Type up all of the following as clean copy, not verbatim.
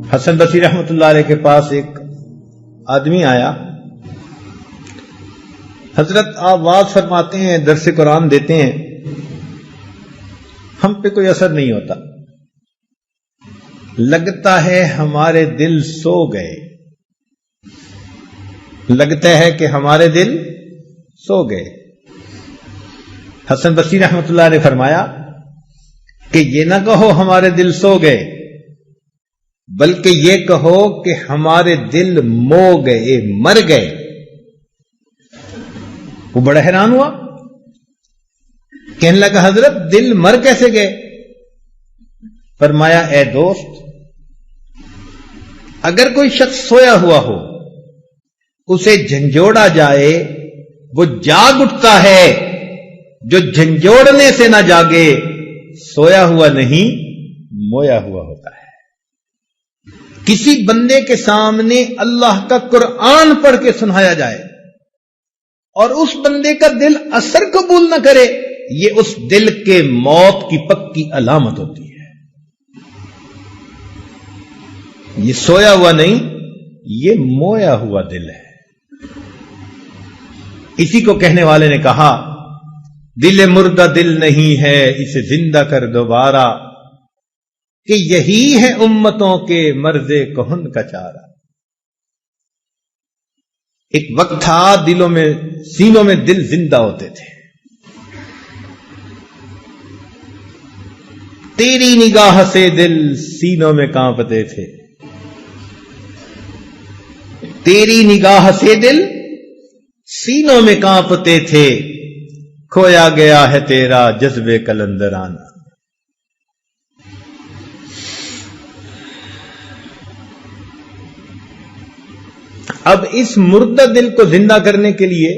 حسن بصری رحمۃ اللہ علیہ کے پاس ایک آدمی آیا. حضرت آپ واز فرماتے ہیں، درس قرآن دیتے ہیں، ہم پہ کوئی اثر نہیں ہوتا، لگتا ہے ہمارے دل سو گئے، لگتا ہے کہ ہمارے دل سو گئے. حسن بصری رحمۃ اللہ نے فرمایا کہ یہ نہ کہو ہمارے دل سو گئے، بلکہ یہ کہو کہ ہمارے دل مو گئے، مر گئے. وہ بڑا حیران ہوا، کہنے لگا حضرت دل مر کیسے گئے؟ فرمایا اے دوست، اگر کوئی شخص سویا ہوا ہو، اسے جھنجھوڑا جائے، وہ جاگ اٹھتا ہے. جو جھنجھوڑنے سے نہ جاگے سویا ہوا نہیں، مویا ہوا ہوتا ہے. کسی بندے کے سامنے اللہ کا قرآن پڑھ کے سنایا جائے اور اس بندے کا دل اثر قبول نہ کرے، یہ اس دل کے موت کی پکی علامت ہوتی ہے. یہ سویا ہوا نہیں، یہ مویا ہوا دل ہے. اسی کو کہنے والے نے کہا، دل مردہ دل نہیں ہے، اسے زندہ کر دوبارہ، کہ یہی ہے امتوں کے مرض کہن کا چارہ. ایک وقت تھا دلوں میں، سینوں میں دل زندہ ہوتے تھے. تیری نگاہ سے دل سینوں میں کانپتے تھے، تیری نگاہ سے دل سینوں میں کانپتے تھے. کھویا گیا ہے تیرا جذبے کلندرانہ. اب اس مردہ دل کو زندہ کرنے کے لیے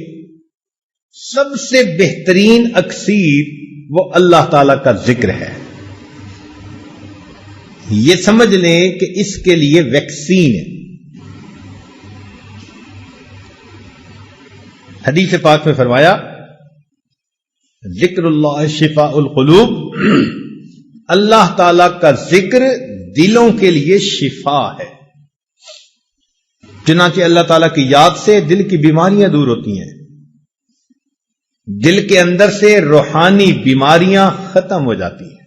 سب سے بہترین اکسیر وہ اللہ تعالی کا ذکر ہے. یہ سمجھ لیں کہ اس کے لیے ویکسین ہے. حدیث پاک میں فرمایا، ذکر اللہ شفاء القلوب، اللہ تعالی کا ذکر دلوں کے لیے شفا ہے. چنانچہ اللہ تعالیٰ کی یاد سے دل کی بیماریاں دور ہوتی ہیں، دل کے اندر سے روحانی بیماریاں ختم ہو جاتی ہیں.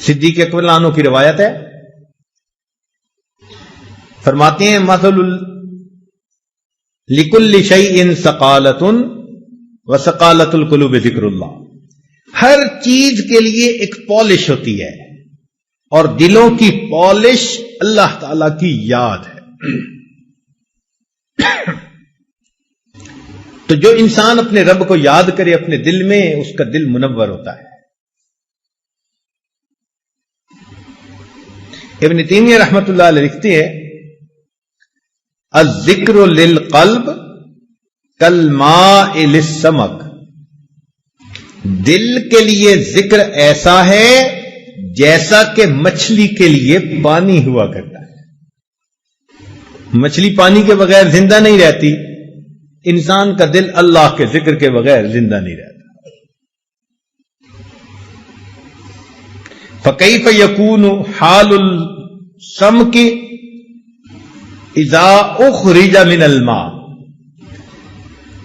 صدیق اکبر عنہ کی روایت ہے، فرماتے ہیں مثل لکل شیء ثقالۃ وثقالۃ القلوب ذکر اللہ. ہر چیز کے لیے ایک پالش ہوتی ہے، اور دلوں کی پالش اللہ تعالی کی یاد ہے. تو جو انسان اپنے رب کو یاد کرے اپنے دل میں، اس کا دل منور ہوتا ہے. ابن تیمیہ رحمۃ اللہ علیہ لکھتے ہیں، الذکر للقلب کالماء للسمک. دل کے لیے ذکر ایسا ہے جیسا کہ مچھلی کے لیے پانی ہوا کرتا ہے. مچھلی پانی کے بغیر زندہ نہیں رہتی، انسان کا دل اللہ کے ذکر کے بغیر زندہ نہیں رہتا. فَكَيْفَ يَكُونُ حَالُ السَّمْكِ اِذَا أُخْرِجَ مِنَ الْمَاءِ.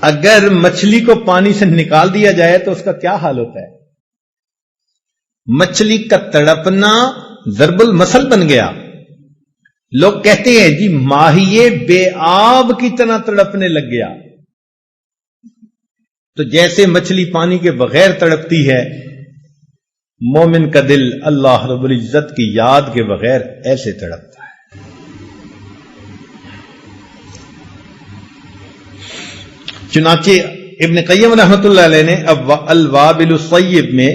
اگر مچھلی کو پانی سے نکال دیا جائے تو اس کا کیا حال ہوتا ہے؟ مچھلی کا تڑپنا ضرب المثل بن گیا. لوگ کہتے ہیں جی ماہیے بے آب کی طرح تڑپنے لگ گیا. تو جیسے مچھلی پانی کے بغیر تڑپتی ہے، مومن کا دل اللہ رب العزت کی یاد کے بغیر ایسے تڑپتا ہے. چنانچہ ابن قیم رحمۃ اللہ علیہ نے الوابل الصیب میں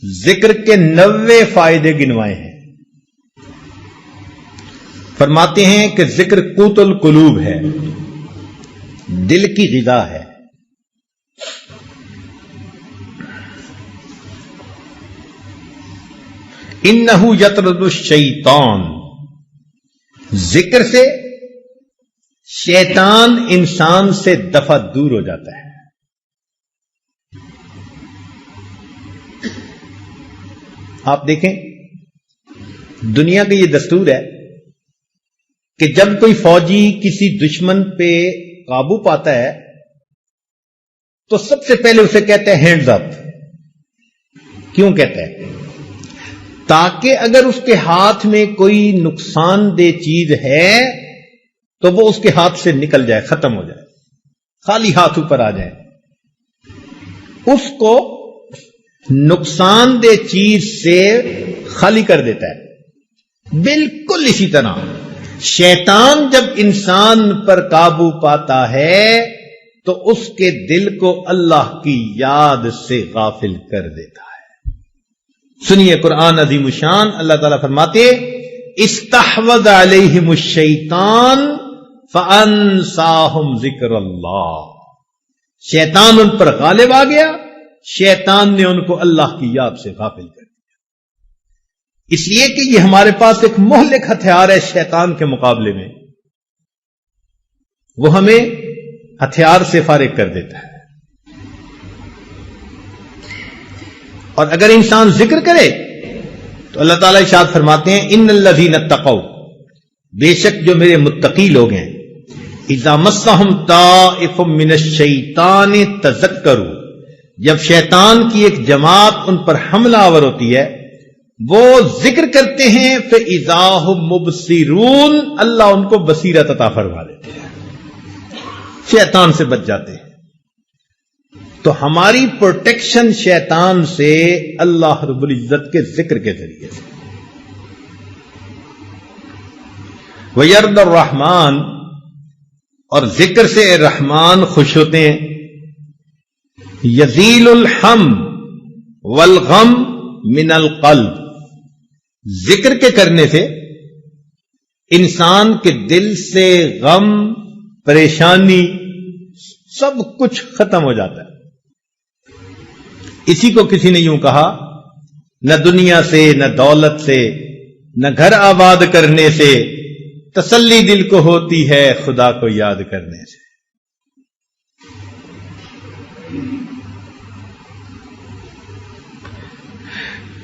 ذکر کے 90 فائدے گنوائے ہیں. فرماتے ہیں کہ ذکر قوت القلوب ہے، دل کی غذا ہے. انہ یطرد الشیطان، ذکر سے شیطان انسان سے دفع دور ہو جاتا ہے. آپ دیکھیں دنیا کا یہ دستور ہے کہ جب کوئی فوجی کسی دشمن پہ قابو پاتا ہے تو سب سے پہلے اسے کہتے ہیں ہینڈز اپ. کیوں کہتا ہے؟ تاکہ اگر اس کے ہاتھ میں کوئی نقصان دہ چیز ہے تو وہ اس کے ہاتھ سے نکل جائے، ختم ہو جائے، خالی ہاتھ اوپر آ جائے. اس کو نقصان دہ چیز سے خالی کر دیتا ہے. بالکل اسی طرح شیطان جب انسان پر قابو پاتا ہے تو اس کے دل کو اللہ کی یاد سے غافل کر دیتا ہے. سنیے قرآن عظیم الشان، اللہ تعالیٰ فرماتے استحوذ علیہم الشیطان فانساہم ذکر اللہ. شیطان ان پر غالب آ گیا، شیطان نے ان کو اللہ کی یاد سے غافل کر دیا. اس لیے کہ یہ ہمارے پاس ایک مہلک ہتھیار ہے شیطان کے مقابلے میں، وہ ہمیں ہتھیار سے فارغ کر دیتا ہے. اور اگر انسان ذکر کرے تو اللہ تعالیٰ ارشاد فرماتے ہیں ان الذین اتقوا، بے شک جو میرے متقی لوگ ہیں، اذا مسہم طائف من الشیطان تذکروا، جب شیطان کی ایک جماعت ان پر حملہ آور ہوتی ہے وہ ذکر کرتے ہیں فاذا ھم مبصرون، اللہ ان کو بصیرت عطا فرما دیتے ہیں، شیطان سے بچ جاتے ہیں. تو ہماری پروٹیکشن شیطان سے اللہ رب العزت کے ذکر کے ذریعے سے. وَيَرْضَ الرحمن، اور ذکر سے رحمان خوش ہوتے ہیں. یزیل الحم والغم من القلب، ذکر کے کرنے سے انسان کے دل سے غم، پریشانی سب کچھ ختم ہو جاتا ہے. اسی کو کسی نے یوں کہا، نہ دنیا سے، نہ دولت سے، نہ گھر آباد کرنے سے تسلی دل کو ہوتی ہے خدا کو یاد کرنے سے.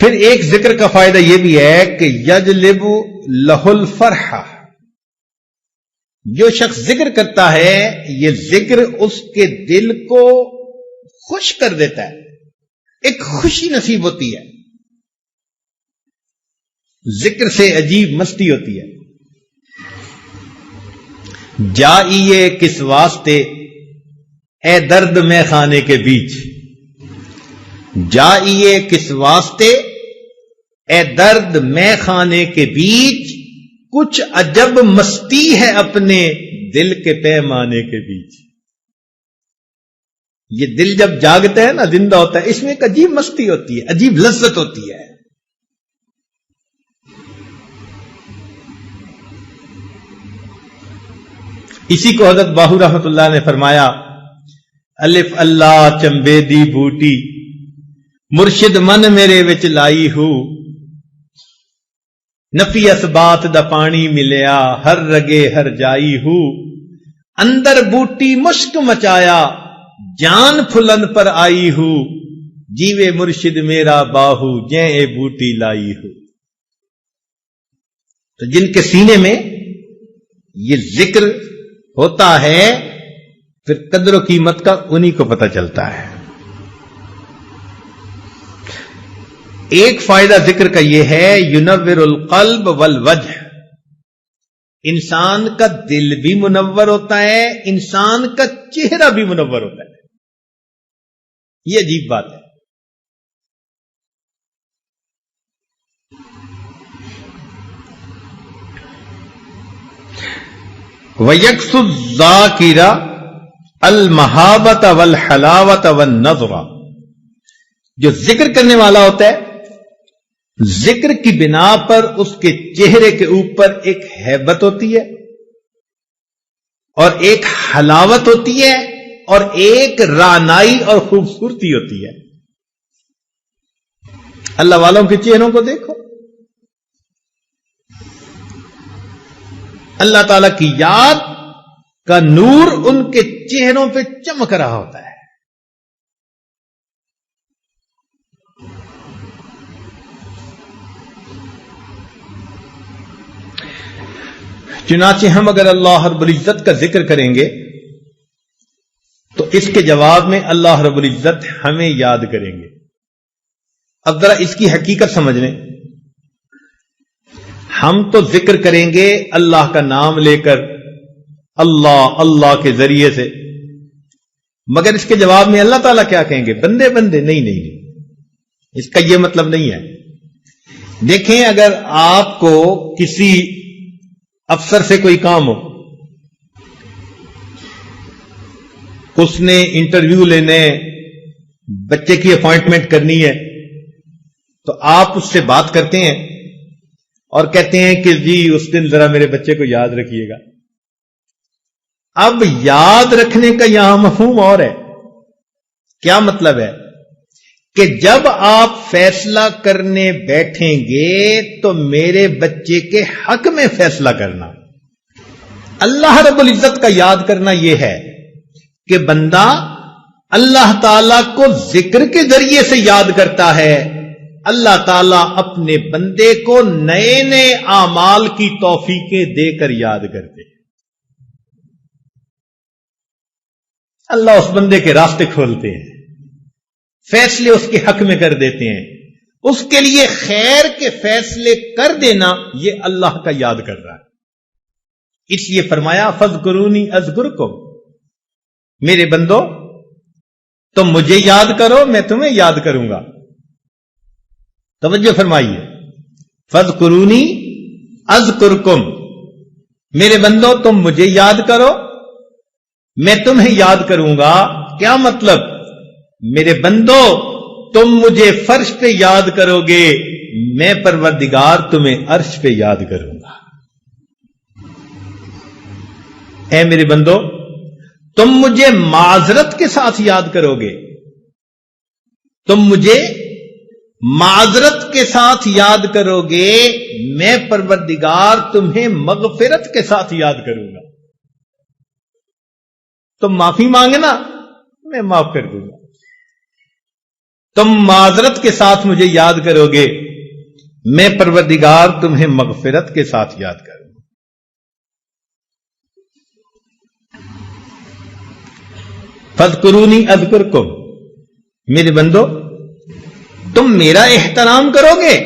پھر ایک ذکر کا فائدہ یہ بھی ہے کہ یجلب لہ الفرح، جو شخص ذکر کرتا ہے یہ ذکر اس کے دل کو خوش کر دیتا ہے، ایک خوشی نصیب ہوتی ہے. ذکر سے عجیب مستی ہوتی ہے. جائیے کس واسطے اے درد میں خانے کے بیچ، جائیے کس واسطے اے درد میں خانے کے بیچ، کچھ عجب مستی ہے اپنے دل کے پیمانے کے بیچ. یہ دل جب جاگتا ہے نا، زندہ ہوتا ہے، اس میں ایک عجیب مستی ہوتی ہے، عجیب لذت ہوتی ہے. اسی کو حضرت باہو رحمت اللہ نے فرمایا، الف اللہ چمبے دی بوٹی مرشد من میرے وچ لائی ہو، نفی اسبات دا پانی ملیا ہر رگے ہر جائی ہو، اندر بوٹی مشک مچایا جان پھلن پر آئی ہو، جیوے مرشد میرا باہو جیں اے بوٹی لائی ہو. تو جن کے سینے میں یہ ذکر ہوتا ہے پھر قدر و قیمت کا انہی کو پتہ چلتا ہے. ایک فائدہ ذکر کا یہ ہے ینور القلب والوجہ، انسان کا دل بھی منور ہوتا ہے، انسان کا چہرہ بھی منور ہوتا ہے. یہ عجیب بات ہے. وَيَكْسُ الذَّاكِرَ الْمَحَابَةَ وَالْحَلَاوَةَ وَالنَّظْرَ، جو ذکر کرنے والا ہوتا ہے ذکر کی بنا پر اس کے چہرے کے اوپر ایک ہیبت ہوتی ہے اور ایک حلاوت ہوتی ہے اور ایک رعنائی اور خوبصورتی ہوتی ہے. اللہ والوں کے چہروں کو دیکھو، اللہ تعالی کی یاد کا نور ان کے چہروں پہ چمک رہا ہوتا ہے. چنانچہ ہم اگر اللہ رب العزت کا ذکر کریں گے تو اس کے جواب میں اللہ رب العزت ہمیں یاد کریں گے. اب ذرا اس کی حقیقت سمجھ لیں. ہم تو ذکر کریں گے اللہ کا نام لے کر، اللہ اللہ کے ذریعے سے، مگر اس کے جواب میں اللہ تعالیٰ کیا کہیں گے؟ بندے بندے. نہیں، اس کا یہ مطلب نہیں ہے. دیکھیں، اگر آپ کو کسی افسر سے کوئی کام ہو، اس نے انٹرویو لینے، بچے کی اپوائنٹمنٹ کرنی ہے، تو آپ اس سے بات کرتے ہیں اور کہتے ہیں کہ جی اس دن ذرا میرے بچے کو یاد رکھیے گا. اب یاد رکھنے کا یہاں مفہوم اور ہے. کیا مطلب ہے؟ کہ جب آپ فیصلہ کرنے بیٹھیں گے تو میرے بچے کے حق میں فیصلہ کرنا. اللہ رب العزت کا یاد کرنا یہ ہے کہ بندہ اللہ تعالی کو ذکر کے ذریعے سے یاد کرتا ہے. اللہ تعالیٰ اپنے بندے کو نئے نئے اعمال کی توفیقیں دے کر یاد کرتے ہیں. اللہ اس بندے کے راستے کھولتے ہیں، فیصلے اس کے حق میں کر دیتے ہیں. اس کے لیے خیر کے فیصلے کر دینا یہ اللہ کا یاد کر رہا ہے. اس لیے فرمایا فاذکرونی اذکرکم، میرے بندو تم مجھے یاد کرو میں تمہیں یاد کروں گا. توجہ فرمائیے، فاذکرونی اذکرکم، میرے بندو تم مجھے یاد کرو میں تمہیں یاد کروں گا. کیا مطلب؟ میرے بندو تم مجھے فرش پہ یاد کرو گے، میں پروردگار تمہیں عرش پہ یاد کروں گا. اے میرے بندو تم مجھے معذرت کے ساتھ یاد کرو گے، تم مجھے معذرت کے ساتھ یاد کرو گے، میں پروردگار تمہیں مغفرت کے ساتھ یاد کروں گا. تم معافی مانگنا میں معاف کر دوں گا. تم معذرت کے ساتھ مجھے یاد کرو گے، میں پروردگار تمہیں مغفرت کے ساتھ یاد کروں گا. فاذکرونی اذکرکم، میرے بندو تم میرا احترام کرو گے،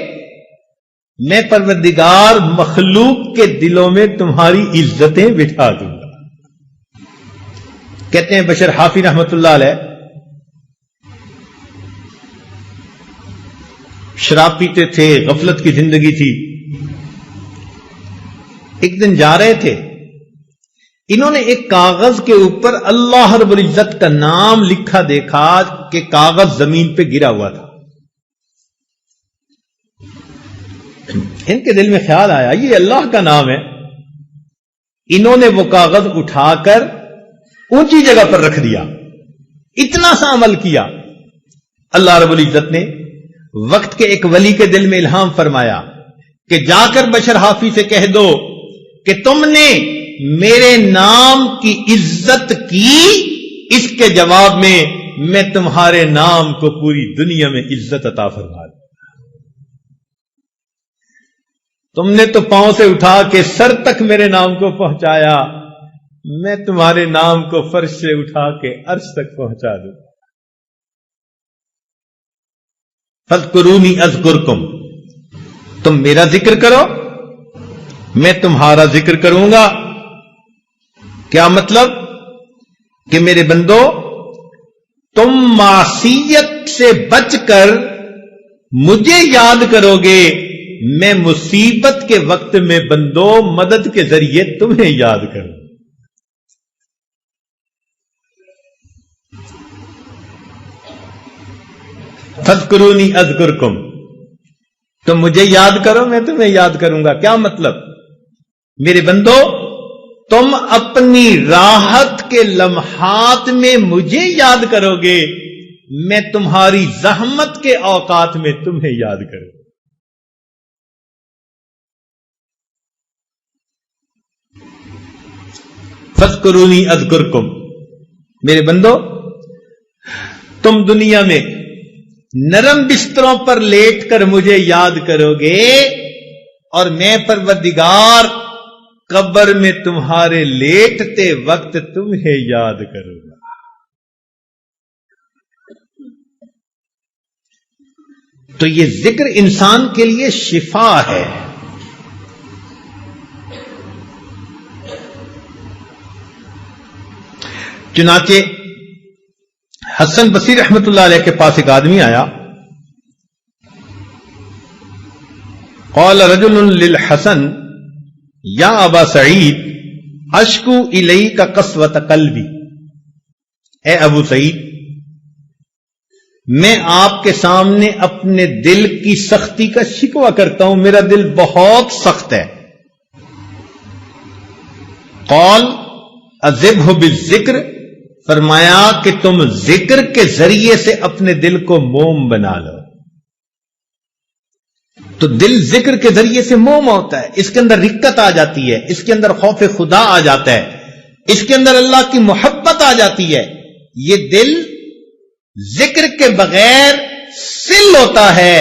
میں پروردگار مخلوق کے دلوں میں تمہاری عزتیں بٹھا دوں گا. کہتے ہیں بشر حافی رحمت اللہ علیہ شراب پیتے تھے، غفلت کی زندگی تھی. ایک دن جا رہے تھے، انہوں نے ایک کاغذ کے اوپر اللہ رب العزت کا نام لکھا دیکھا کہ کاغذ زمین پہ گرا ہوا تھا. ان کے دل میں خیال آیا یہ اللہ کا نام ہے. انہوں نے وہ کاغذ اٹھا کر اونچی جگہ پر رکھ دیا. اتنا سا عمل کیا. اللہ رب العزت نے وقت کے ایک ولی کے دل میں الہام فرمایا کہ جا کر بشر حافی سے کہہ دو کہ تم نے میرے نام کی عزت کی، اس کے جواب میں تمہارے نام کو پوری دنیا میں عزت عطا فرما دوں. تم نے تو پاؤں سے اٹھا کے سر تک میرے نام کو پہنچایا، میں تمہارے نام کو فرش سے اٹھا کے عرش تک پہنچا دوں. فاذکرونی اذکرکم، تم میرا ذکر کرو میں تمہارا ذکر کروں گا. کیا مطلب؟ کہ میرے بندو تم معصیت سے بچ کر مجھے یاد کرو گے، میں مصیبت کے وقت میں بندو مدد کے ذریعے تمہیں یاد کروں. فاذکرونی اذکرکم، تم مجھے یاد کرو میں تمہیں یاد کروں گا. کیا مطلب؟ میرے بندو تم اپنی راحت کے لمحات میں مجھے یاد کرو گے، میں تمہاری زحمت کے اوقات میں تمہیں یاد کروں. فاذکرونی اذکرکم، میرے بندو تم دنیا میں نرم بستروں پر لیٹ کر مجھے یاد کرو گے اور میں پروردگار قبر میں تمہارے لیٹتے وقت تمہیں یاد کروں گا. تو یہ ذکر انسان کے لیے شفا ہے. چنانچہ حسن بصری رحمت اللہ علیہ کے پاس ایک آدمی آیا. قال رجل للحسن یا ابا سعید اشکو الیک قسوۃ قلبی. اے ابو سعید، میں آپ کے سامنے اپنے دل کی سختی کا شکوہ کرتا ہوں، میرا دل بہت سخت ہے. قال اذبہ بالذکر، فرمایا کہ تم ذکر کے ذریعے سے اپنے دل کو موم بنا لو. تو دل ذکر کے ذریعے سے موم ہوتا ہے، اس کے اندر رقت آ جاتی ہے، اس کے اندر خوف خدا آ جاتا ہے، اس کے اندر اللہ کی محبت آ جاتی ہے. یہ دل ذکر کے بغیر سل ہوتا ہے،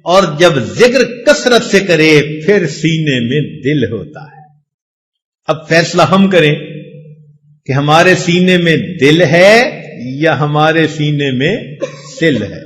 اور جب ذکر کثرت سے کرے پھر سینے میں دل ہوتا ہے. اب فیصلہ ہم کریں کہ ہمارے سینے میں دل ہے یا ہمارے سینے میں سل ہے.